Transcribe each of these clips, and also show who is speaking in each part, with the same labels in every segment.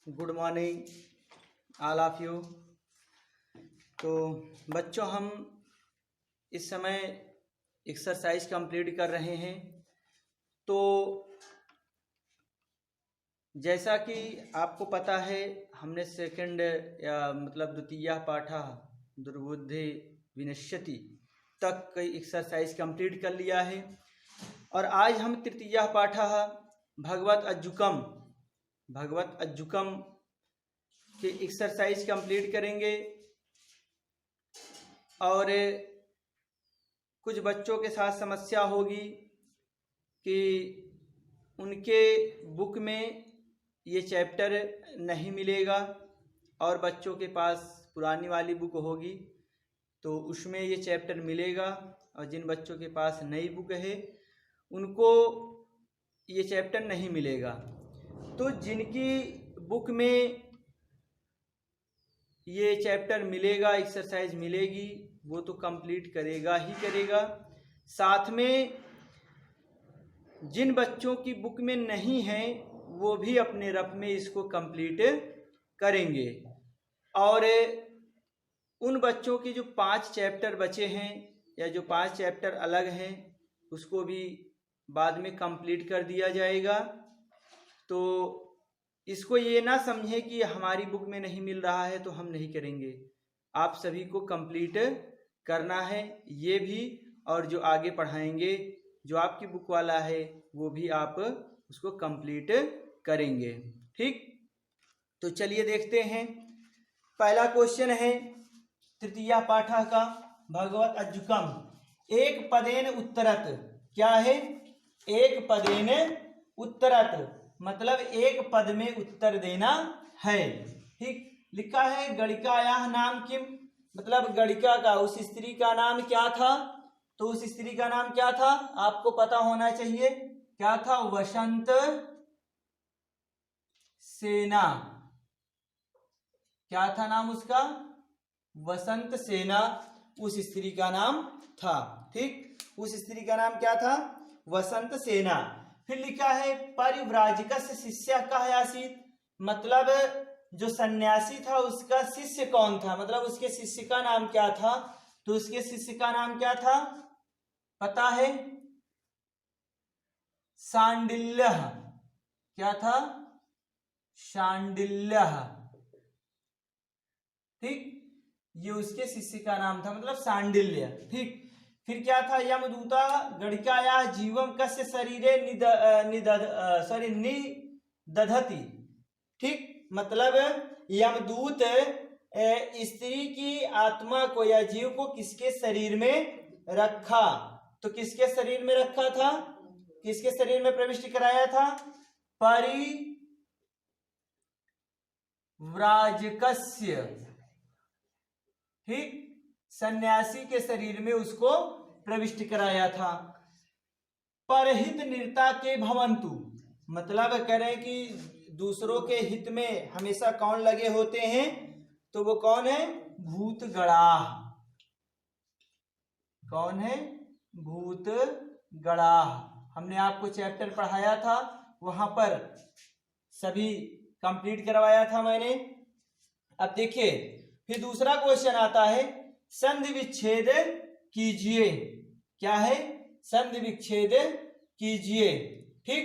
Speaker 1: Good morning all of you. तो बच्चों, हम इस समय एक्सरसाइज कंप्लीट कर रहे हैं। तो जैसा कि आपको पता है, हमने सेकंड या मतलब द्वितीय पाठः दुर्बुद्धि विनश्यति तक कई एक्सरसाइज कंप्लीट कर लिया है। और आज हम तृतीय पाठः भगवत अज्जुकम के एक्सरसाइज कंप्लीट करेंगे। और कुछ बच्चों के साथ समस्या होगी कि उनके बुक में ये चैप्टर नहीं मिलेगा और बच्चों के पास पुरानी वाली बुक होगी तो उसमें ये चैप्टर मिलेगा, और जिन बच्चों के पास नई बुक है उनको ये चैप्टर नहीं मिलेगा। तो जिनकी बुक में ये चैप्टर मिलेगा, एक्सरसाइज मिलेगी, वो तो कंप्लीट करेगा ही करेगा। साथ में जिन बच्चों की बुक में नहीं है वो भी अपने रफ में इसको कंप्लीट करेंगे। और उन बच्चों की जो 5 चैप्टर बचे हैं या जो 5 चैप्टर अलग हैं उसको भी बाद में कंप्लीट कर दिया जाएगा। तो इसको ये ना समझे कि हमारी बुक में नहीं मिल रहा है तो हम नहीं करेंगे। आप सभी को कंप्लीट करना है ये भी, और जो आगे पढ़ाएंगे जो आपकी बुक वाला है वो भी आप उसको कंप्लीट करेंगे। ठीक, तो चलिए देखते हैं। पहला क्वेश्चन है तृतीय पाठः का भगवत अज्जुकम एक पदेन उत्तरत। क्या है? एक पदेन उत्तरत मतलब एक पद में उत्तर देना है। ठीक, लिखा है गणिकायाः नाम किम, मतलब गणिका का उस स्त्री का नाम क्या था? तो उस स्त्री का नाम क्या था आपको पता होना चाहिए। क्या था? वसंत सेना। क्या था नाम उसका? वसंत सेना उस स्त्री का नाम था। ठीक, उस स्त्री का नाम क्या था? वसंत सेना। फिर लिखा है परिव्राजकस्य शिष्यः कः आसीत्, मतलब जो सन्यासी था उसका शिष्य कौन था, मतलब उसके शिष्य का नाम क्या था? तो उसके शिष्य का नाम क्या था पता है? शांडिल्यः। क्या था? शांडिल्यः। ठीक, ये उसके शिष्य का नाम था, मतलब शांडिल्य। ठीक, फिर क्या था? यमदूता गणिकायाः जीवम कस्य शरीरे निदधति। ठीक, मतलब यमदूत स्त्री की आत्मा को या जीव को किसके शरीर में रखा? तो किसके शरीर में रखा था? किसके शरीर में प्रविष्ट कराया था? परिव्राजकस्य। ठीक, सन्यासी के शरीर में उसको प्रविष्ट कराया था। परहित निरता के भवंतु, मतलब करें कि दूसरों के हित में हमेशा कौन लगे होते हैं? तो वो कौन है? भूतगणाः। कौन है? भूतगणाः। हमने आपको चैप्टर पढ़ाया था, वहां पर सभी कंप्लीट करवाया था मैंने। अब देखिए, फिर दूसरा क्वेश्चन आता है संधि विच्छेद कीजिए। क्या है? संधि विच्छेद कीजिए। ठीक,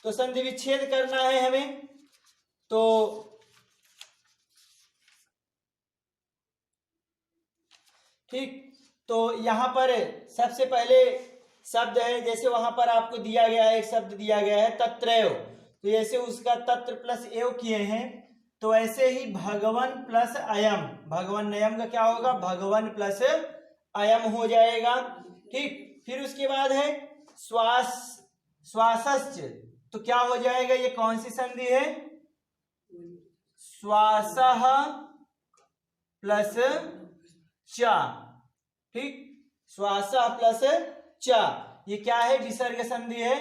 Speaker 1: तो संधि विच्छेद करना है हमें। तो ठीक, तो यहां पर सबसे पहले शब्द है, जैसे वहां पर आपको दिया गया है, एक शब्द दिया गया है तत्रैव, तो जैसे उसका तत्र प्लस एव किए हैं तो ऐसे ही भगवन प्लस अयम, भगवन नयम का क्या होगा? भगवन प्लस अयम हो जाएगा। ठीक, फिर उसके बाद है श्वास श्वासश्च, तो क्या हो जाएगा? ये कौन सी संधि है? श्वासः प्लस च। ठीक, श्वासः प्लस च, ये क्या है? विसर्ग संधि है।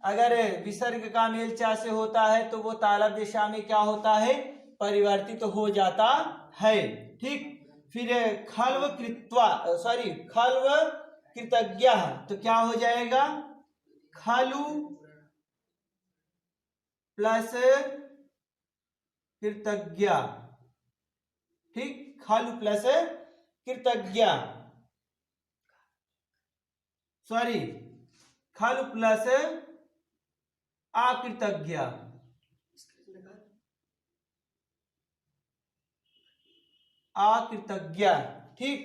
Speaker 1: अगर विसर्ग का मेल चा से होता है तो वो तालव्य दिशा में क्या होता है? परिवर्तित हो जाता है। ठीक, फिर खल्व कृतज्ञः, तो क्या हो जाएगा? खलु प्लस कृतज्ञा, ठीक, खलु प्लस कृतज्ञा, सॉरी, खलु प्लस अकृतज्ञ, अकृतज्ञ, ठीक,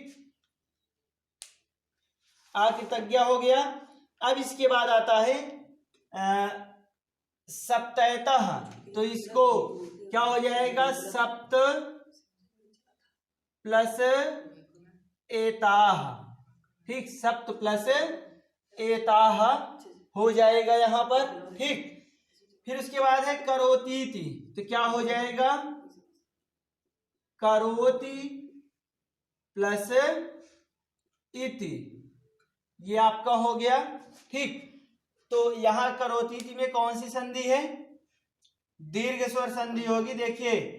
Speaker 1: अकृतज्ञ हो गया। अब इसके बाद आता है सप्तयतः, तो इसको क्या हो जाएगा, सप्त प्लस एताह, ठीक, सप्त प्लस एताह हो जाएगा यहाँ पर, ठीक। फिर उसके बाद है करोतीति, तो क्या हो जाएगा, करोति प्लस इति, ये आपका हो गया, ठीक। तो यहां करोतीति में कौन सी संधि है, दीर्घ स्वर संधि होगी। देखिए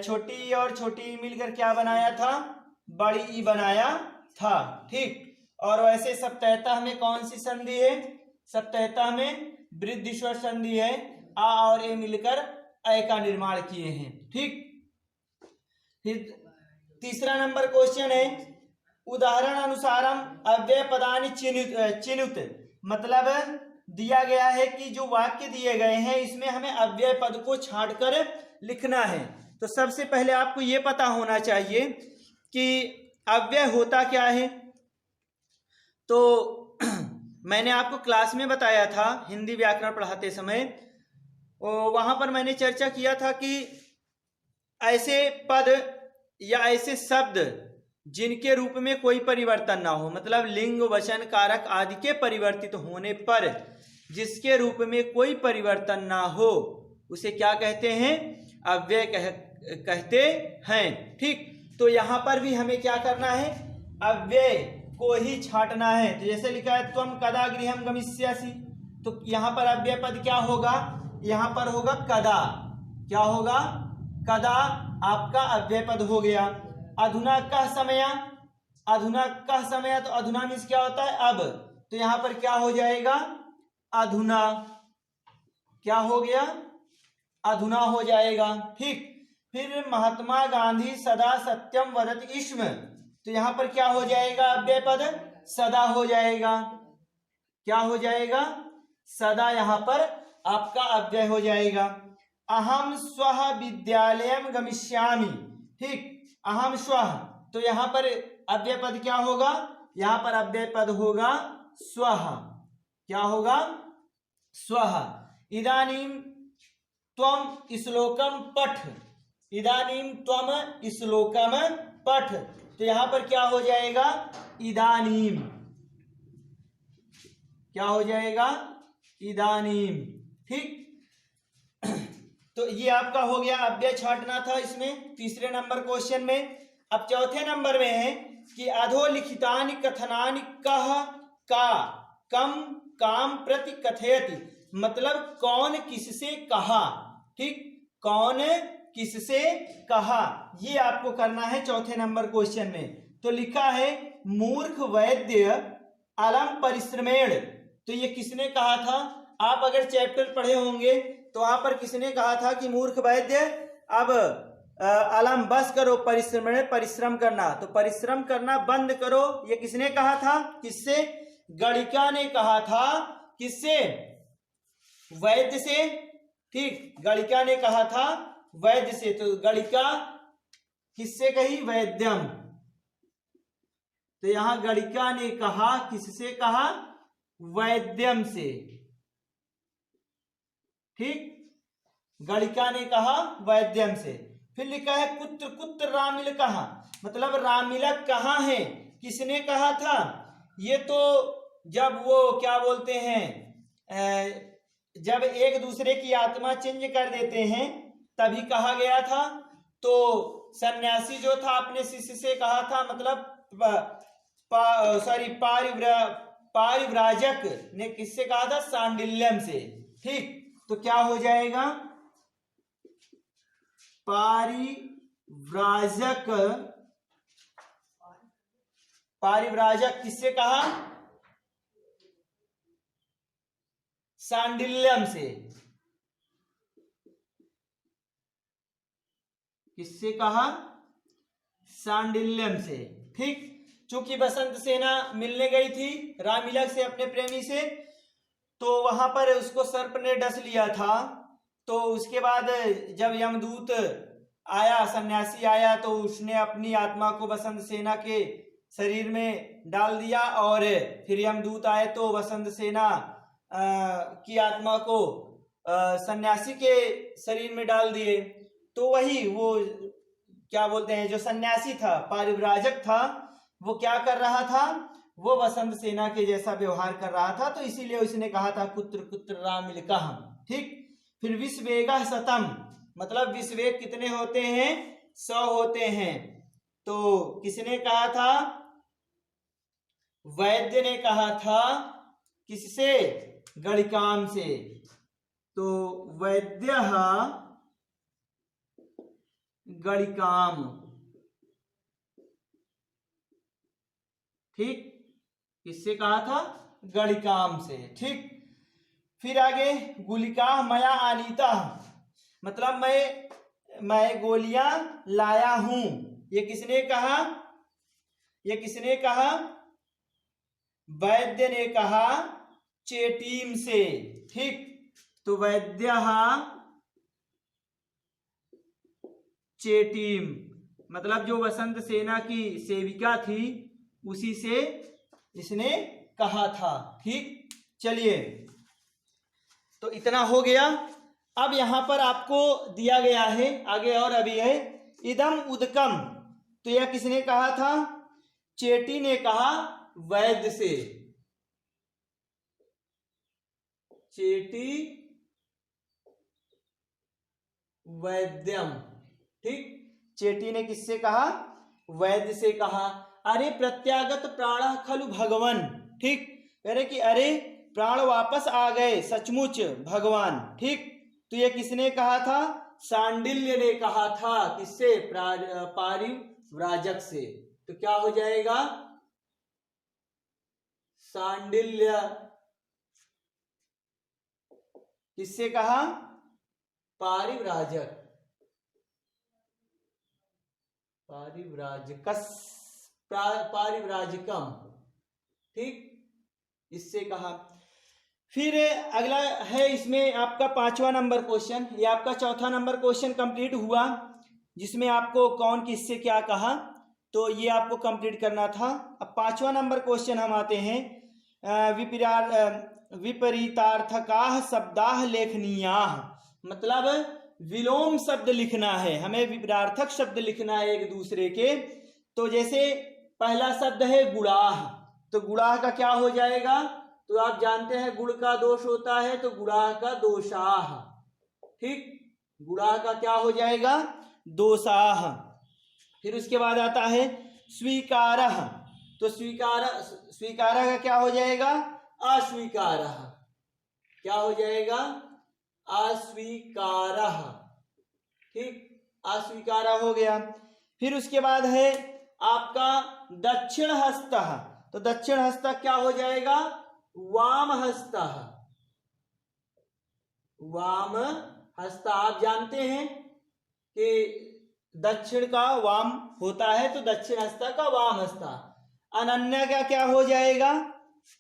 Speaker 1: छोटी ई और छोटी ई मिलकर क्या बनाया था, बड़ी ई बनाया था, ठीक। और वैसे सप्तयतः में कौन सी संधि है, सप्तयतः में वृद्धि स्वर संधि है, आ और ए मिलकर अ का निर्माण किए हैं, ठीक। फिर तीसरा नंबर क्वेश्चन है उदाहरण अनुसारम अव्यय पदानि चिनुत, मतलब दिया गया है कि जो वाक्य दिए गए हैं इसमें हमें अव्यय पद को छांटकर लिखना है। तो सबसे पहले आपको ये पता होना चाहिए कि अव्यय होता क्या है। तो मैंने आपको क्लास में बताया था हिंदी व्याकरण पढ़ाते समय, वहां पर मैंने चर्चा किया था कि ऐसे पद या ऐसे शब्द जिनके रूप में कोई परिवर्तन ना हो, मतलब लिंग वचन कारक आदि के परिवर्तित होने पर जिसके रूप में कोई परिवर्तन ना हो उसे क्या कहते हैं, अव्यय कहते हैं, ठीक। तो यहां पर भी हमें क्या करना है, अव्यय को ही छांटना है। तो जैसे लिखा है त्वम कदा गृहं गमिष्यसि, तो यहां पर अव्यय पद क्या होगा, यहां पर होगा कदा, क्या होगा, कदा आपका अव्यय पद हो गया। अधुना कह समय, अधुना कह समय, तो अधुना मीन्स क्या होता है, अब, तो यहां पर क्या हो जाएगा, अधुना, क्या हो गया, अधुना हो जाएगा, ठीक। फिर महात्मा गांधी सदा सत्यम वदति स्म, तो यहां पर क्या हो जाएगा, अव्यय पद सदा हो जाएगा, क्या हो जाएगा, सदा यहां पर आपका अव्यय हो जाएगा। अहम स्वः विद्यालयम गमिष्यामि, ठीक, अहम स्वः, तो यहां पर अव्यय पद क्या होगा, यहां पर अव्यय पद होगा स्वः, क्या होगा, स्वः। इदानीं त्वम श्लोकम पठ, इदानीं त्वम श्लोकम पठ, तो यहां पर क्या हो जाएगा, इदानीं, क्या हो जाएगा, इदानीं, ठीक। तो ये आपका हो गया, अव्यय छांटना था इसमें तीसरे नंबर क्वेश्चन में। अब चौथे नंबर में है कि अधोलिखितानि कथनानि कह का कम काम प्रति कथयति, मतलब कौन किससे कहा, ठीक, कौन किससे कहा, ये आपको करना है चौथे नंबर क्वेश्चन में। तो लिखा है मूर्ख वैद्य अलम परिश्रमेण, तो ये किसने कहा था, आप अगर चैप्टर पढ़े होंगे तो वहां पर किसने कहा था कि मूर्ख वैद्य अब अलम बस करो, परिश्रम, परिश्रम करना, तो परिश्रम करना बंद करो, ये किसने कहा था, किससे, गणिका ने कहा था, किससे, वैद्य से, ठीक, गणिका ने कहा था वैद्य से, तो गणिका किससे कही, वैद्यम, तो यहां गणिका ने कहा, किससे कहा, वैद्यम से, ठीक, गणिका ने कहा वैद्यम से। फिर लिखा है कुत्र कुत्र रामिल कहा, मतलब रामिलक कहाँ है, किसने कहा था, ये तो जब वो क्या बोलते हैं, जब एक दूसरे की आत्मा चेंज कर देते हैं तभी कहा गया था। तो सन्यासी जो था अपने शिष्य से कहा था, मतलब पारिव्राजक ने किससे कहा था, सांडिल्यम से, ठीक। तो क्या हो जाएगा, पारिव्राजक, पारिव्राजक किससे कहा, सांडिल्यम से, किससे कहा? सांडिल्यम से। ठीक, चूंकि बसंत सेना मिलने गई थी रामिलक से अपने प्रेमी से, तो वहां पर उसको सर्प ने डस लिया था। तो उसके बाद जब यमदूत आया, सन्यासी आया, तो उसने अपनी आत्मा को बसंत सेना के शरीर में डाल दिया और फिर यमदूत आए तो बसंत सेना की आत्मा को सन्यासी के शरीर में डाल दिए। तो वही वो क्या बोलते हैं, जो सन्यासी था, पारिव्राजक था, वो क्या कर रहा था? वो बसंत सेना के जैसा व्यवहार कर रहा था। तो इसीलिए उसने कहा था कुत्र कुत्र रामिलकः। ठीक, फिर विश्वेगः शतम्, मतलब विश्वेग कितने होते हैं? 100 होते हैं। तो किसने कहा था? वैद्य ने कहा था। किससे? गणिकाम से। तो वैद्यः गणिकाम। ठीक, किससे कहा था? गणिकाम से। ठीक, फिर आगे गुलिका मया आनीता, मतलब मैं गोलियां लाया हूं। ये किसने कहा? ये किसने कहा? वैद्य ने कहा चेटीम से। ठीक, तो वैद्यः चेटीम, मतलब जो बसंत सेना की सेविका थी उसी से इसने कहा था। ठीक, चलिए, तो इतना हो गया। अब यहां पर आपको दिया गया है आगे और अभी है इदम उदकम। तो यह किसने कहा था? चेटी ने कहा वैद्य से। चेटी वैद्यम। ठीक, चेटी ने किससे कहा? वैद्य से कहा। अरे प्रत्यागत प्राण खलु भगवान। ठीक, कह रहे कि अरे प्राण वापस आ गए सचमुच भगवान। ठीक, तो ये किसने कहा था? सांडिल्य ने कहा था। किससे? पारिव्राजक से। तो क्या हो जाएगा? सांडिल्य किससे कहा? पारिव्राजक। पारिव्राजकस पारिव्राजकम। ठीक, इससे कहा। फिर अगला है इसमें आपका 5वां नंबर क्वेश्चन। ये आपका 4था नंबर क्वेश्चन कंप्लीट हुआ, जिसमें आपको कौन किससे क्या कहा, तो ये आपको कंप्लीट करना था। अब 5वां नंबर क्वेश्चन हम आते हैं। विपरीतार्थकाः शब्दाः लेखनीयाः, मतलब विलोम शब्द लिखना है हमें, विपरीतार्थक शब्द लिखना है एक दूसरे के। तो जैसे पहला शब्द है गुणाह, तो गुणाह का क्या हो जाएगा? तो आप जानते हैं गुण का दोष होता है, तो गुणाह का दोषाह। ठीक, गुणाह का क्या हो जाएगा? दोषाह। फिर उसके बाद आता है स्वीकारः, तो स्वीकारः का क्या हो जाएगा? अस्वीकारः। क्या हो जाएगा? अस्वीकारः। ठीक, अस्वीकारः हो गया। फिर उसके बाद है आपका दक्षिण हस्तः, तो दक्षिण हस्त क्या हो जाएगा? वाम हस्तः। वाम हस्त, आप जानते हैं कि दक्षिण का वाम होता है, तो दक्षिण हस्त का वाम हस्त। अनन्या का क्या हो जाएगा?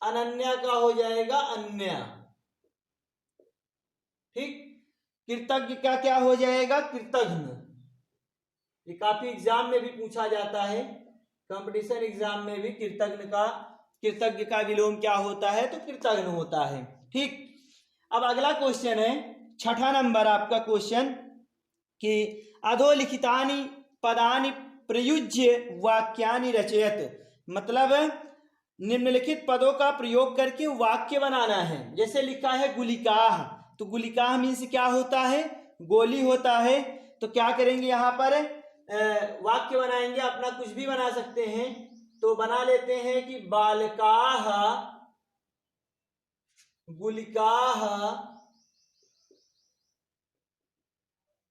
Speaker 1: अनन्या का हो जाएगा अन्य। ठीक, कृतज्ञ का क्या हो जाएगा? कृतघ्न। ये काफी एग्जाम में भी पूछा जाता है, कंपटीशन एग्जाम में भी कृतज्ञ का विलोम क्या होता है? तो कृतघ्न होता है। ठीक, अब अगला क्वेश्चन है 6ठा नंबर आपका क्वेश्चन कि अधोलिखितानि पदानि प्रयुज्य वाक्यानि रचयत, मतलब निम्नलिखित पदों का प्रयोग करके वाक्य बनाना है। जैसे लिखा है गुलिकाह, तो गुलिकाह मीन्स क्या होता है? गोली होता है। तो क्या करेंगे यहाँ पर? वाक्य बनाएंगे, अपना कुछ भी बना सकते हैं। तो बना लेते हैं कि बालकाः गुलिकाः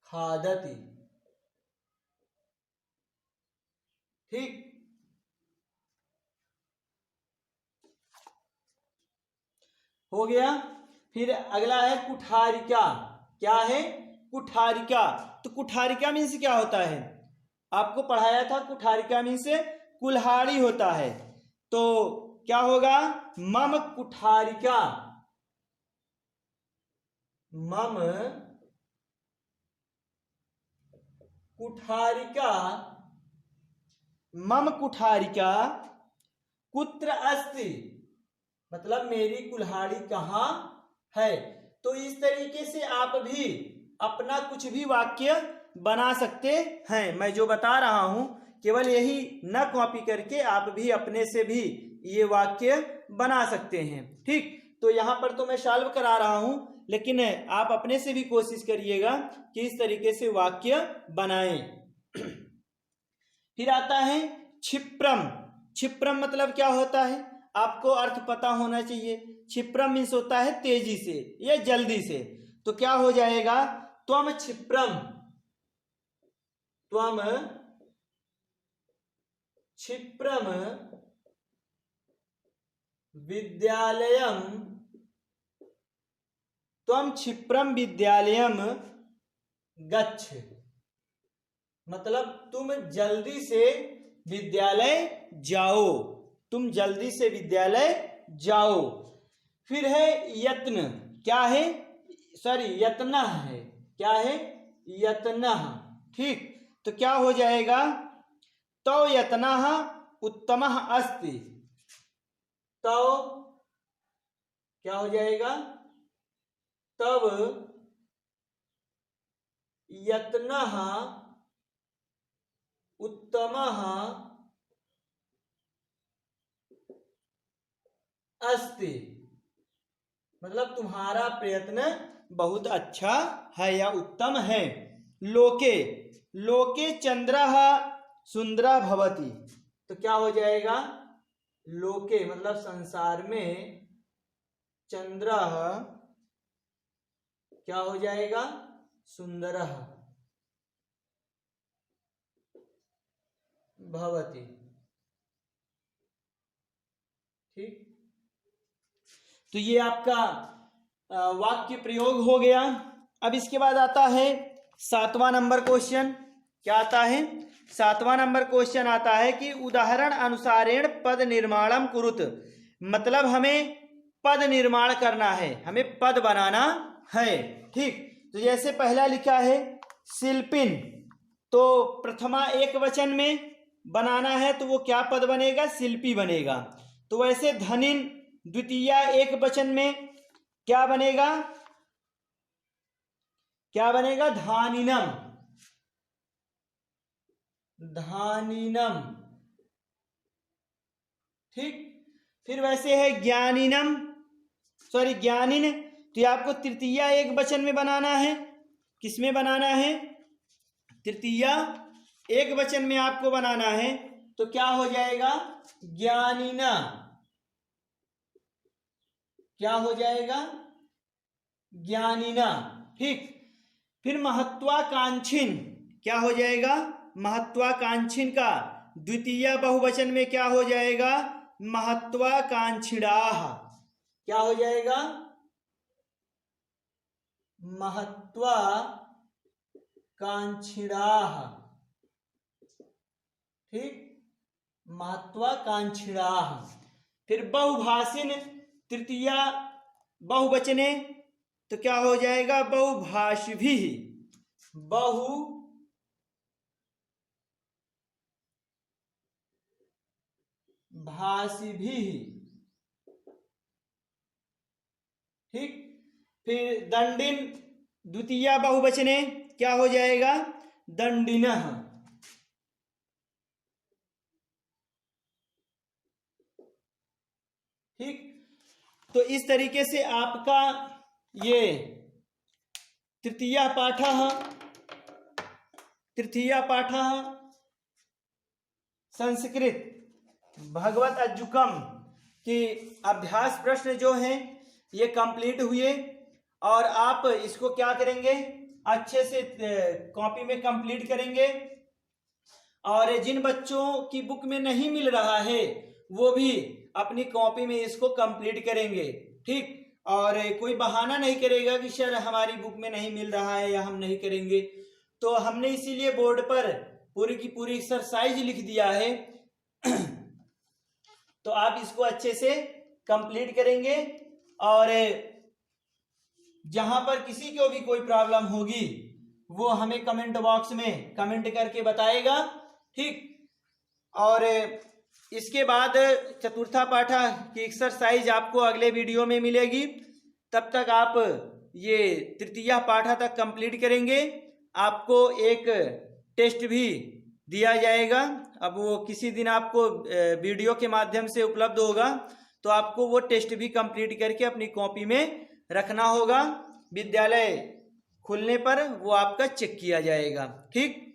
Speaker 1: खादति। ठीक, हो गया। फिर अगला है कुठारिका। क्या है? कुठारिका। तो कुठारिका मीन्स क्या होता है, आपको पढ़ाया था, कुठारिका मीन्स कुल्हाड़ी होता है। तो क्या होगा, मम कुठारिका, मम कुठारिका, मम कुठारिका कुत्र अस्ति, मतलब मेरी कुल्हाड़ी कहाँ है। तो इस तरीके से आप भी अपना कुछ भी वाक्य बना सकते हैं। मैं जो बता रहा हूं केवल यही न कॉपी करके आप भी अपने से भी ये वाक्य बना सकते हैं। ठीक, तो यहाँ पर तो मैं सॉल्व करा रहा हूं, लेकिन आप अपने से भी कोशिश करिएगा कि इस तरीके से वाक्य बनाएं। फिर आता है क्षिप्रम। क्षिप्रम मतलब क्या होता है, आपको अर्थ पता होना चाहिए। क्षिप्रम मीन्स होता है तेजी से या जल्दी से। तो क्या हो जाएगा, त्वम क्षिप्रम, त्वम क्षिप्रम विद्यालयम, त्वम क्षिप्रम विद्यालयम गच्छ, मतलब तुम जल्दी से विद्यालय जाओ, तुम जल्दी से विद्यालय जाओ। फिर है यत्न, क्या है, सॉरी यत्न है, क्या है, यत्न। ठीक, तो क्या हो जाएगा, तो यत्नः उत्तमः अस्ति, तो क्या हो जाएगा, तब यत्नः उत्तमः अस्ति, मतलब तुम्हारा प्रयत्न बहुत अच्छा है या उत्तम है। लोके, लोके चंद्रः सुंदरः भवति, तो क्या हो जाएगा, लोके मतलब संसार में, चंद्रः क्या हो जाएगा, सुंदरः भवति। ठीक, तो ये आपका वाक्य प्रयोग हो गया। अब इसके बाद आता है 7वां नंबर क्वेश्चन। क्या आता है, 7वां नंबर क्वेश्चन आता है कि उदाहरण अनुसारेण पद निर्माणम कुरुत, मतलब हमें पद निर्माण करना है, हमें पद बनाना है। ठीक, तो जैसे पहला लिखा है शिल्पिन, तो प्रथमा एक वचन में बनाना है तो वो क्या पद बनेगा, शिल्पी बनेगा। तो वैसे धनिन द्वितीया एक वचन में क्या बनेगा, क्या बनेगा, धानिनम, धानिनम। ठीक, फिर वैसे है ज्ञानिनम, सॉरी ज्ञानिन, तो ये आपको तृतीया एक वचन में बनाना है। किसमें बनाना है, तृतीया एक वचन में आपको बनाना है। तो क्या हो जाएगा, ज्ञानिना, क्या हो जाएगा, ज्ञानिना। ठीक, फिर महत्वाकांक्षिन, क्या हो जाएगा, महत्वाकांक्षिन का द्वितीय बहुवचन में क्या हो जाएगा, महत्वाकांक्षिणाः, क्या हो जाएगा, महत्वाकांक्षिणाः। ठीक, महत्वाकांक्षिणाः। फिर बहुभाषिन तृतीया बहुवचने, तो क्या हो जाएगा, बहुभाषिभिः, बहुभाषिभिः। ठीक, फिर दंडिन द्वितीया बहुवचने क्या हो जाएगा, दंडिनः। ठीक, तो इस तरीके से आपका ये तृतीया पाठः संस्कृत भगवत अज्जुकम के अभ्यास प्रश्न जो हैं ये कंप्लीट हुए। और आप इसको क्या करेंगे, अच्छे से कॉपी में कंप्लीट करेंगे। और जिन बच्चों की बुक में नहीं मिल रहा है वो भी अपनी कॉपी में इसको कंप्लीट करेंगे। ठीक, और कोई बहाना नहीं करेगा कि सर हमारी बुक में नहीं मिल रहा है या हम नहीं करेंगे। तो हमने इसीलिए बोर्ड पर पूरी की पूरी एक्सरसाइज लिख दिया है। तो आप इसको अच्छे से कंप्लीट करेंगे और जहां पर किसी को भी कोई प्रॉब्लम होगी वो हमें कमेंट बॉक्स में कमेंट करके बताएगा, ठीक। और इसके बाद चतुर्था पाठा की एक्सरसाइज आपको अगले वीडियो में मिलेगी। तब तक आप ये तृतीया पाठा तक कंप्लीट करेंगे। आपको एक टेस्ट भी दिया जाएगा, अब वो किसी दिन आपको वीडियो के माध्यम से उपलब्ध होगा, तो आपको वो टेस्ट भी कंप्लीट करके अपनी कॉपी में रखना होगा। विद्यालय खुलने पर वो आपका चेक किया जाएगा, ठीक।